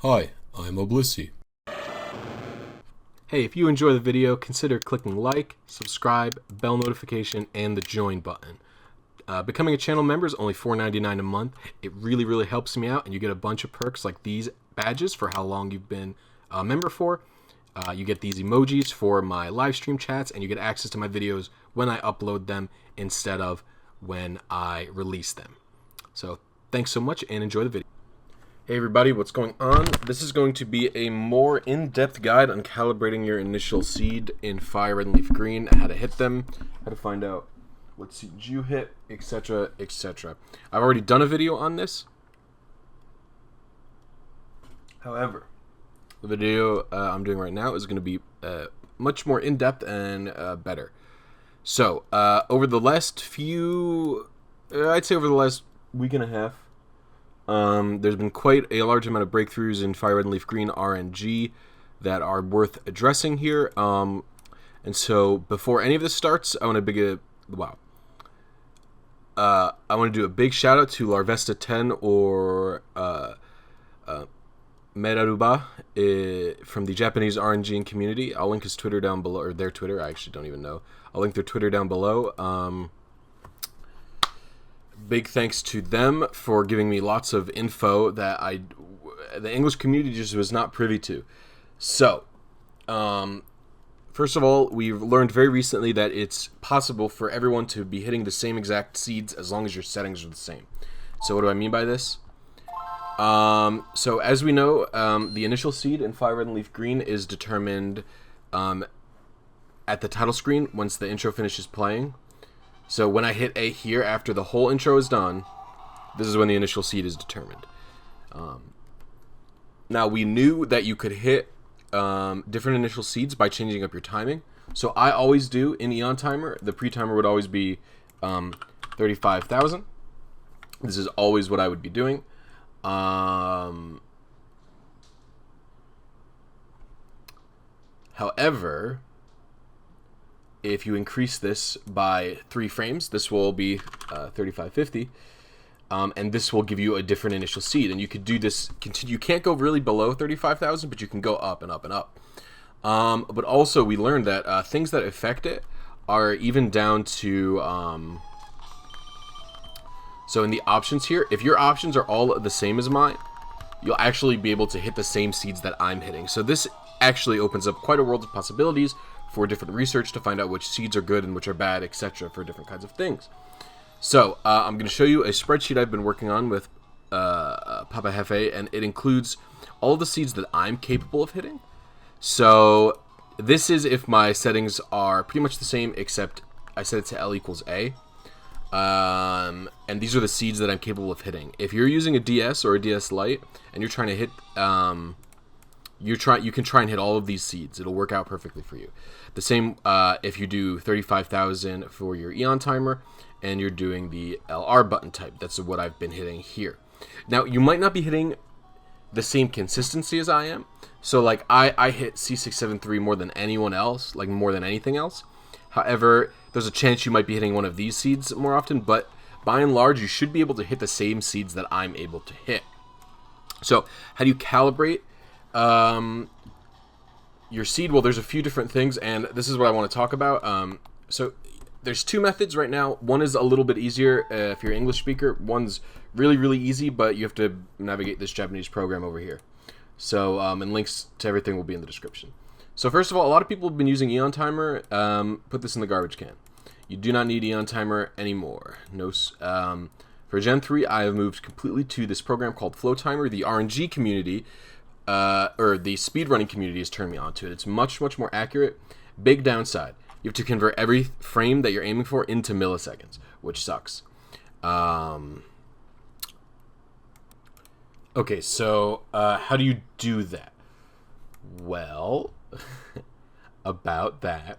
Hi, I'm Blisy. Hey, if you enjoy the video, consider clicking like, subscribe, bell notification, and the join button. Becoming a channel member is only $4.99 a month. It really helps me out, and you get a bunch of perks like these badges for how long you've been a member for. You get these emojis for my live stream chats, and you get access to my videos when I upload them instead of when I release them. So thanks so much, and enjoy the video. Hey everybody, what's going on? This is going to be a more in-depth guide on calibrating your initial seed in FireRed and LeafGreen, how to hit them, how to find out what seeds you hit, etc, etc. I've already done a video on this. However, the video I'm doing right now is going to be much more in-depth and better. So, over the last few, I'd say over the last week and a half, there's been quite a large amount of breakthroughs in FireRed and LeafGreen RNG that are worth addressing here. And so before any of this starts, I want to do a big shout out to Larvesta 10 or Meraruba from the Japanese RNG community. I'll link his Twitter down below, or their Twitter. I actually don't even know. I'll link their Twitter down below. Big thanks to them for giving me lots of info that the English community just was not privy to. So, first of all, we've learned very recently that it's possible for everyone to be hitting the same exact seeds as long as your settings are the same. So what do I mean by this? So as we know, the initial seed in FireRed and LeafGreen is determined at the title screen once the intro finishes playing. So when I hit A here after the whole intro is done, this is when the initial seed is determined. Now we knew that you could hit different initial seeds by changing up your timing. So I always do in EonTimer. The pre-timer would always be 35,000. This is always what I would be doing. However, if you increase this by 3 frames, this will be 3550, and this will give you a different initial seed. And you could do this. You can't go really below 35,000, but you can go up and up and up. But also, we learned that things that affect it are even down to. So in the options here, if your options are all the same as mine, you'll actually be able to hit the same seeds that I'm hitting. So this actually opens up quite a world of possibilities for different research to find out which seeds are good and which are bad, etc. for different kinds of things. So I'm going to show you a spreadsheet I've been working on with Papa Hefe, and it includes all the seeds that I'm capable of hitting. So this is if my settings are pretty much the same, except I set it to L equals A. And these are the seeds that I'm capable of hitting. If you're using a DS or a DS Lite and you're trying to hit, you can try and hit all of these seeds. It'll work out perfectly for you. The same if you do 35,000 for your EonTimer and you're doing the LR button type. That's what I've been hitting here. Now, you might not be hitting the same consistency as I am. So, like, I hit C673 more than anyone else, like more than anything else. However, there's a chance you might be hitting one of these seeds more often, but by and large, you should be able to hit the same seeds that I'm able to hit. So, how do you calibrate your seed? Well, there's a few different things, and this is what I want to talk about. So there's 2 methods right now. One is a little bit easier if you're an English speaker. One's really easy, but you have to navigate this Japanese program over here. So, and links to everything will be in the description. So first of all, a lot of people have been using EonTimer. Put this in the garbage can. You do not need EonTimer anymore. No. For Gen 3, I have moved completely to this program called Flowtimer. The RNG community, or the speedrunning community, has turned me on to it. It's much more accurate. Big downside: you have to convert every frame that you're aiming for into milliseconds, which sucks. Okay, so how do you do that? Well, about that.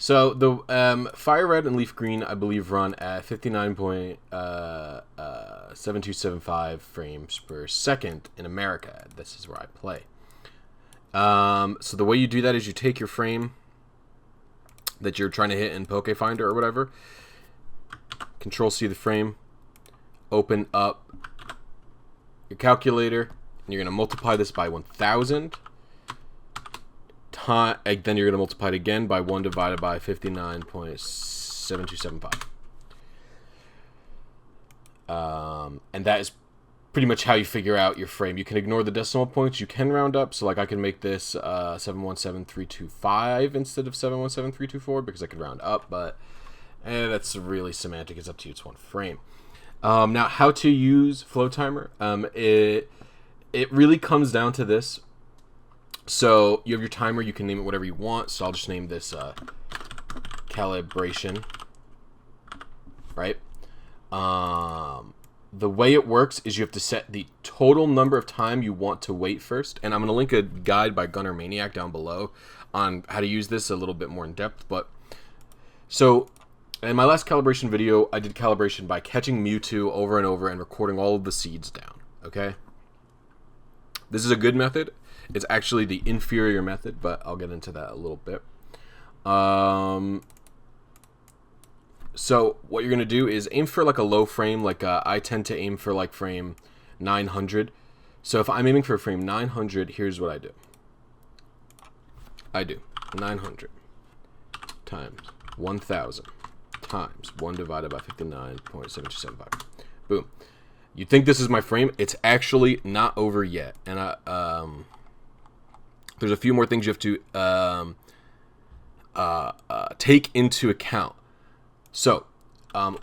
So the FireRed and LeafGreen, I believe, run at 59.7275 frames per second in America. This is where I play. So the way you do that is you take your frame that you're trying to hit in Pokefinder or whatever, Control C the frame, open up your calculator, And you're going to multiply this by 1,000. Then you're going to multiply it again by 1 divided by 59.7275. And that is pretty much how you figure out your frame. You can ignore the decimal points. You can round up. So like I can make this 717325 instead of 717324 because I could round up, but that's really semantic. It's up to you. It's one frame. Now, how to use Flowtimer. It really comes down to this. So you have your timer. You can name it whatever you want. So I'll just name this Calibration. Right? The way it works is you have to set the total number of time you want to wait first. And I'm going to link a guide by Gunner Maniac down below on how to use this a little bit more in depth. But so in my last calibration video, I did calibration by catching Mewtwo over and over and recording all of the seeds down. Okay? This is a good method. It's actually the inferior method, but I'll get into that a little bit. So what you're going to do is aim for like a low frame. Like I tend to aim for like frame 900. So if I'm aiming for frame 900, here's what I do. I do 900 times 1,000 times 1 divided by 59.7275. Boom. You think this is my frame? It's actually not over yet. And there's a few more things you have to take into account. So, we're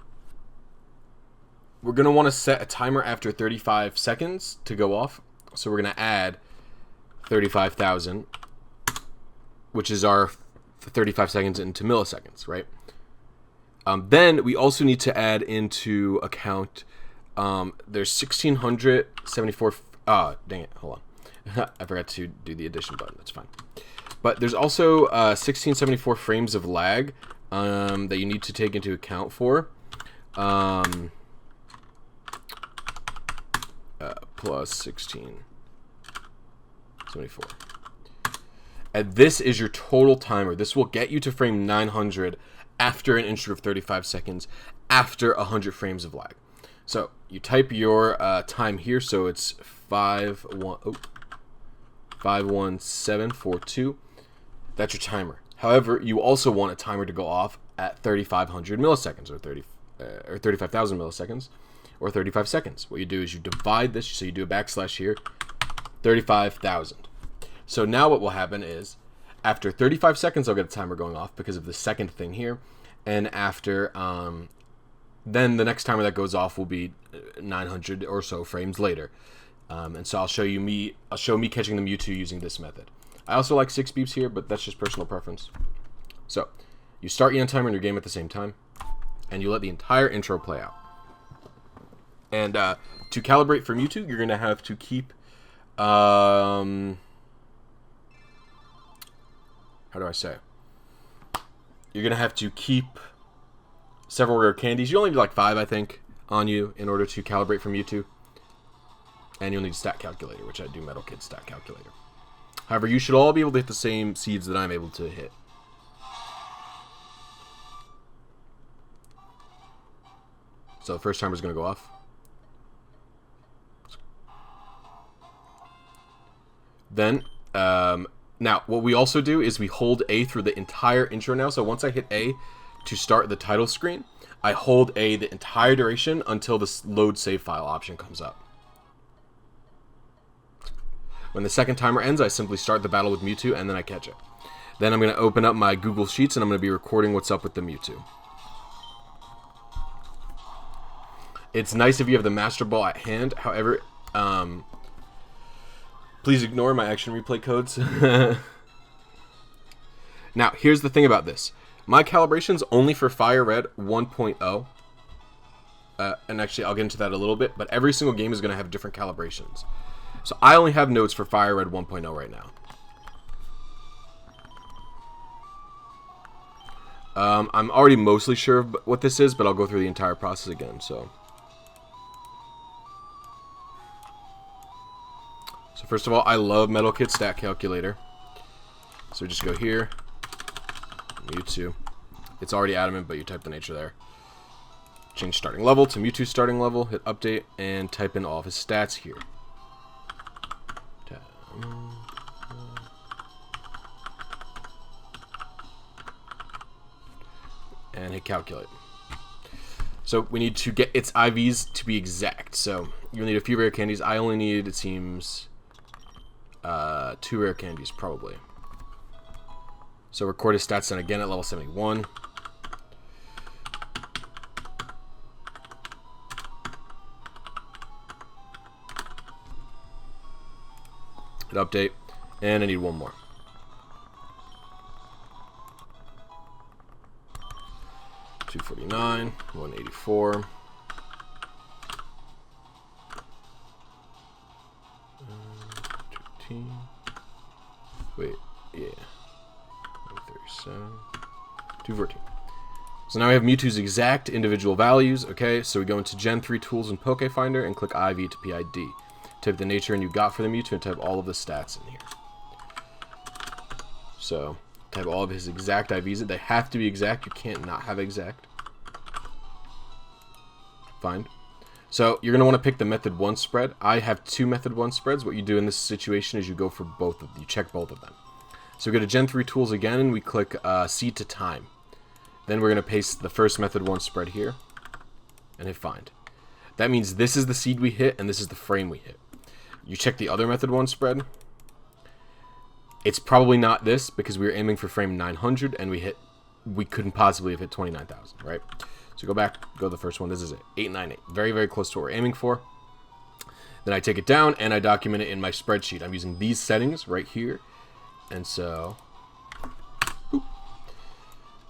going to want to set a timer after 35 seconds to go off. So we're going to add 35,000, which is our 35 seconds into milliseconds, right? Then we also need to add into account, there's 1,674, dang it, hold on. I forgot to do the addition button, that's fine. But there's also 1,674 frames of lag that you need to take into account for. Plus 1,674. And this is your total timer. This will get you to frame 900 after an interval of 35 seconds, after 100 frames of lag. So you type your time here, so it's 51742. That's your timer. However, you also want a timer to go off at 3,500 milliseconds, or 35,000 milliseconds, or 35 seconds. What you do is you divide this, so you do a backslash here, 35,000. So now what will happen is, after 35 seconds, I'll get a timer going off because of the second thing here, and after then the next timer that goes off will be 900 or so frames later. And so I'll show me catching the Mewtwo using this method. I also like 6 beeps here, but that's just personal preference. So, you start EonTimer in your game at the same time, and you let the entire intro play out. And to calibrate for Mewtwo, you're going to have to keep, how do I say? You're going to have to keep several rare candies. You only need like 5, I think, on you in order to calibrate for Mewtwo. And you'll need a stat calculator, which I do Metal Kid stat calculator. However, you should all be able to hit the same seeds that I'm able to hit. So the first timer is going to go off. Then, now, what we also do is we hold A through the entire intro now. So once I hit A to start the title screen, I hold A the entire duration until this load save file option comes up. When the second timer ends, I simply start the battle with Mewtwo, and then I catch it. Then I'm going to open up my Google Sheets, and I'm going to be recording what's up with the Mewtwo. It's nice if you have the Master Ball at hand. However, please ignore my action replay codes. Now, here's the thing about this. My calibration's only for FireRed 1.0. And actually, I'll get into that a little bit, but every single game is going to have different calibrations. So I only have notes for FireRed 1.0 right now. I'm already mostly sure of what this is, but I'll go through the entire process again. So first of all, I love Metal Kid Stat Calculator. So we just go here, Mewtwo. It's already adamant, but you type the nature there. Change starting level to Mewtwo starting level, hit update, and type in all of his stats here. And hit calculate. So we need to get its IVs to be exact. So you'll need a few rare candies. I only need, it seems, 2 rare candies probably. So record his stats then again at level 71. Hit update, and I need one more. $249, $184. Wait, yeah. 137. 214. So now we have Mewtwo's exact individual values. Okay, so we go into Gen 3 Tools in Pokefinder and click IV to PID. Type the nature and you got for the Mewtwo and type all of the stats in here. So type all of his exact IVs. They have to be exact. You can't not have exact. Find. So you're going to want to pick the method 1 spread. I have 2 method 1 spreads. What you do in this situation is you go for both of them. You check both of them. So we go to Gen 3 Tools again and we click Seed to Time. Then we're going to paste the first method 1 spread here and hit find. That means this is the seed we hit and this is the frame we hit. You check the other method 1 spread. It's probably not this because we were aiming for frame 900 and we couldn't possibly have hit 29,000, right? So go back, go to the first one. This is it, 898. Very, very close to what we're aiming for. Then I take it down and I document it in my spreadsheet. I'm using these settings right here. And so, boop,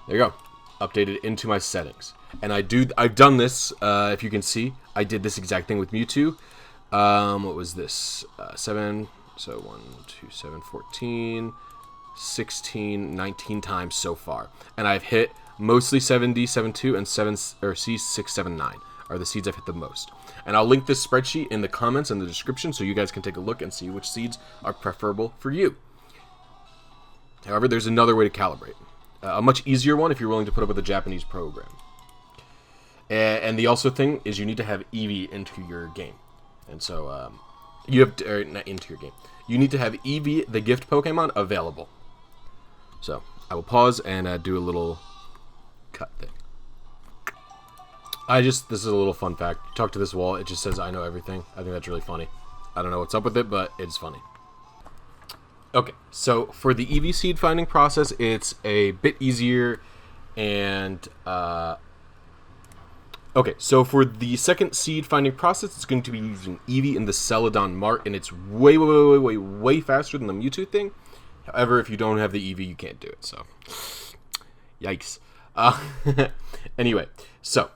there you go. Updated into my settings. And I've done this, if you can see, I did this exact thing with Mewtwo. What was this? 7, so 1, 2, 7, 14, 16, 19 times so far. And I've hit mostly 7D72 and C679 are the seeds I've hit the most. And I'll link this spreadsheet in the comments and the description so you guys can take a look and see which seeds are preferable for you. However, there's another way to calibrate. A much easier one if you're willing to put up with a Japanese program. And the also thing is you need to have Eevee into your game. And so you have to, not into your game. You need to have Eevee, the gift Pokemon, available. So I will pause and do a little cut thing. This is a little fun fact. Talk to this wall. It just says I know everything. I think that's really funny. I don't know what's up with it, but it's funny. Okay, so for the Eevee seed finding process, it's a bit easier and okay, so for the second seed finding process, it's going to be using Eevee in the Celadon Mart, and it's way faster than the Mewtwo thing. However, if you don't have the Eevee, you can't do it, so yikes. Anyway, so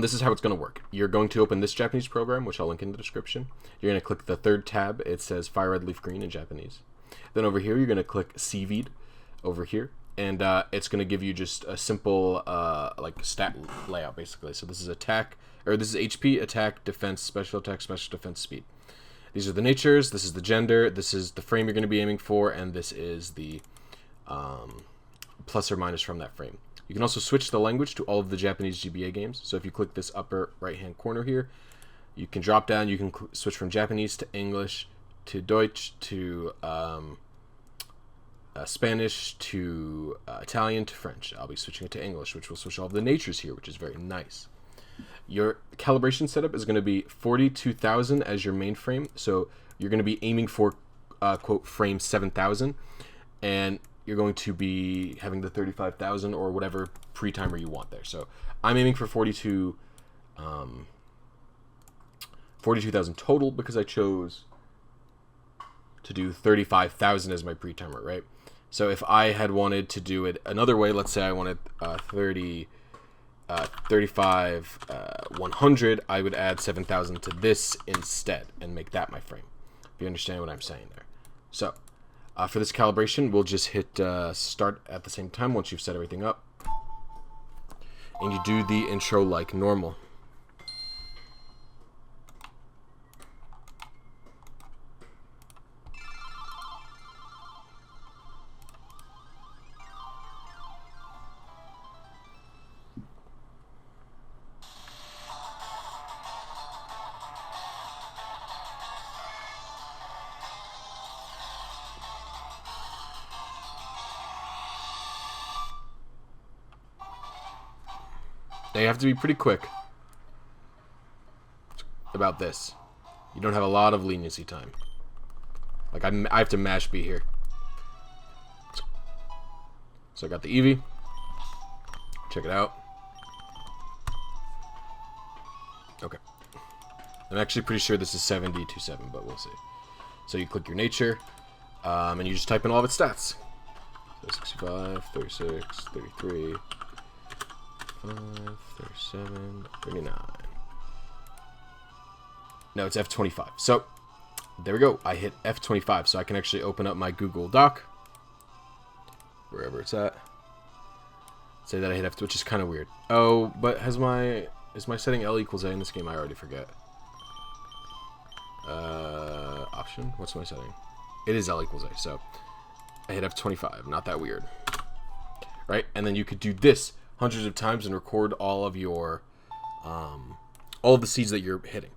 this is how it's going to work. You're going to open this Japanese program, which I'll link in the description. You're going to click the third tab. It says FireRed LeafGreen in Japanese. Then over here, you're going to click CV'd over here. And it's going to give you just a simple like stat layout, basically. So this is attack, or this is HP, attack, defense, special attack, special defense, speed. These are the natures. This is the gender. This is the frame you're going to be aiming for, and this is the plus or minus from that frame. You can also switch the language to all of the Japanese GBA games. So if you click this upper right-hand corner here, you can drop down. You can switch from Japanese to English to Deutsch to Spanish to Italian to French. I'll be switching it to English, which will switch all of the natures here, which is very nice. Your calibration setup is going to be 42,000 as your main frame. So you're going to be aiming for, quote, frame 7,000. And you're going to be having the 35,000 or whatever pre-timer you want there. So I'm aiming for 42,000 total because I chose to do 35,000 as my pre-timer, right? So if I had wanted to do it another way, let's say I wanted 35, 100, I would add 7,000 to this instead and make that my frame. If you understand what I'm saying there. So for this calibration, we'll just hit start at the same time once you've set everything up. And you do the intro like normal. They have to be pretty quick about this. You don't have a lot of leniency time. Like, I have to mash B here. So I got the Eevee. Check it out. Okay. I'm actually pretty sure this is 7027, but we'll see. So you click your nature, and you just type in all of its stats. So 65, 36, 33, 5, 37, 39. No, it's F25. So there we go. I hit F25, so I can actually open up my Google Doc, wherever it's at. Say that I hit F, which is kind of weird. Oh, but is my setting L equals A in this game? I already forget. Option. What's my setting? It is L equals A. So I hit F25. Not that weird, right? And then you could do this hundreds of times and record all of your all of the seeds that you're hitting.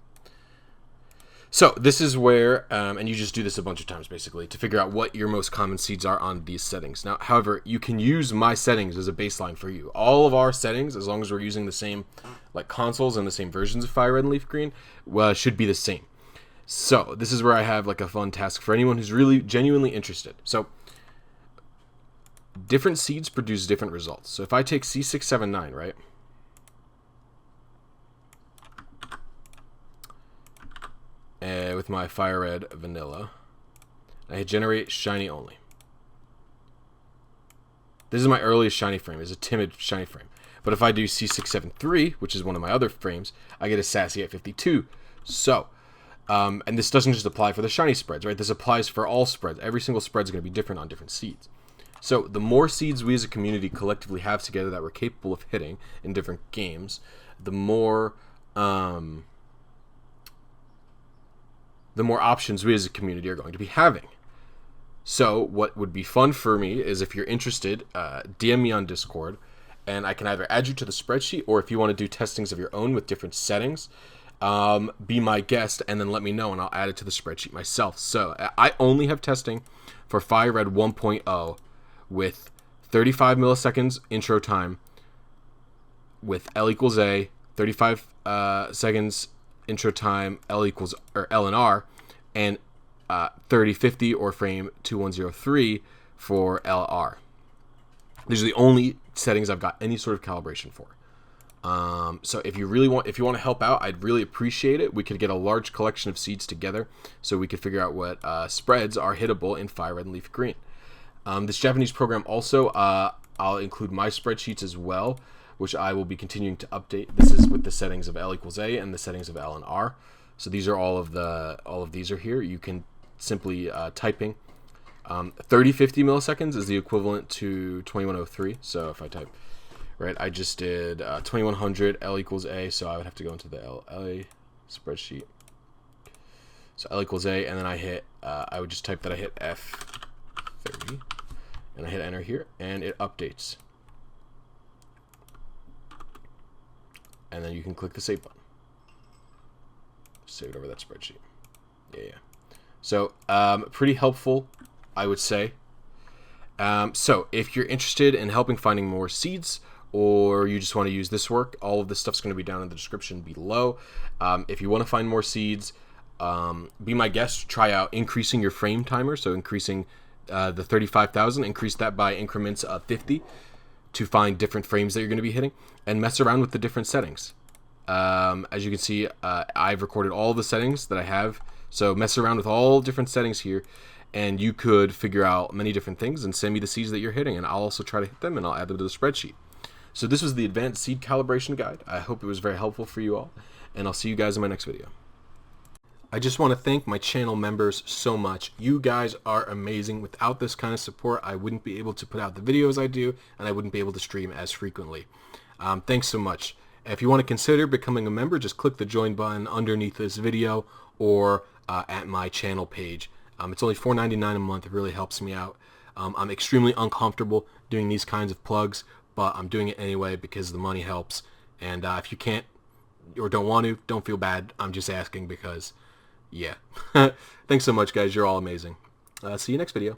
So this is where, and you just do this a bunch of times basically to figure out what your most common seeds are on these settings. Now, however, you can use my settings as a baseline for you. All of our settings, as long as we're using the same like consoles and the same versions of FireRed and LeafGreen, should be the same. So this is where I have like a fun task for anyone who's really genuinely interested. So different seeds produce different results. So if I take C679, right? With my FireRed vanilla, I hit generate shiny only. This is my earliest shiny frame. It's a timid shiny frame. But if I do C673, which is one of my other frames, I get a sassy at 52. So, and this doesn't just apply for the shiny spreads, right? This applies for all spreads. Every single spread is going to be different on different seeds. So the more seeds we as a community collectively have together that we're capable of hitting in different games, the more options we as a community are going to be having. So what would be fun for me is if you're interested, DM me on Discord, and I can either add you to the spreadsheet, or if you want to do testings of your own with different settings, be my guest and then let me know and I'll add it to the spreadsheet myself. So I only have testing for FireRed 1.0 with 35 milliseconds intro time with L equals A, 35 seconds intro time L equals or L and R, and 3050 or frame 2103 for LR. These are the only settings I've got any sort of calibration for. So if you want to help out, I'd really appreciate it. We could get a large collection of seeds together so we could figure out what spreads are hittable in FireRed and LeafGreen. This Japanese program also, I'll include my spreadsheets as well, which I will be continuing to update. This is with the settings of L equals A and the settings of L and R. So these are all of these are here. You can simply typing 3050 milliseconds is the equivalent to 2103. So if I type, right, I just did 2100 L equals A, so I would have to go into the LA spreadsheet. So L equals A, and then I hit, I would just type that I hit F30, and I hit enter here, and it updates. And then you can click the save button. Save it over that spreadsheet. Yeah. So, pretty helpful, I would say. So, if you're interested in helping finding more seeds, or you just want to use this work, all of this stuff's going to be down in the description below. If you want to find more seeds, be my guest. Try out increasing your frame timer. So, increasing the 35,000, increase that by increments of 50 to find different frames that you're going to be hitting, and mess around with the different settings. As you can see, I've recorded all the settings that I have, so mess around with all different settings here, and you could figure out many different things and send me the seeds that you're hitting, and I'll also try to hit them, and I'll add them to the spreadsheet. So this was the advanced seed calibration guide. I hope it was very helpful for you all, and I'll see you guys in my next video. I just want to thank my channel members so much. You guys are amazing. Without this kind of support, I wouldn't be able to put out the videos I do, and I wouldn't be able to stream as frequently. Thanks so much. If you want to consider becoming a member, just click the join button underneath this video or at my channel page. It's only $4.99 a month. It really helps me out. I'm extremely uncomfortable doing these kinds of plugs, but I'm doing it anyway because the money helps. And if you can't or don't want to, don't feel bad. I'm just asking because, yeah. Thanks so much, guys. You're all amazing. See you next video.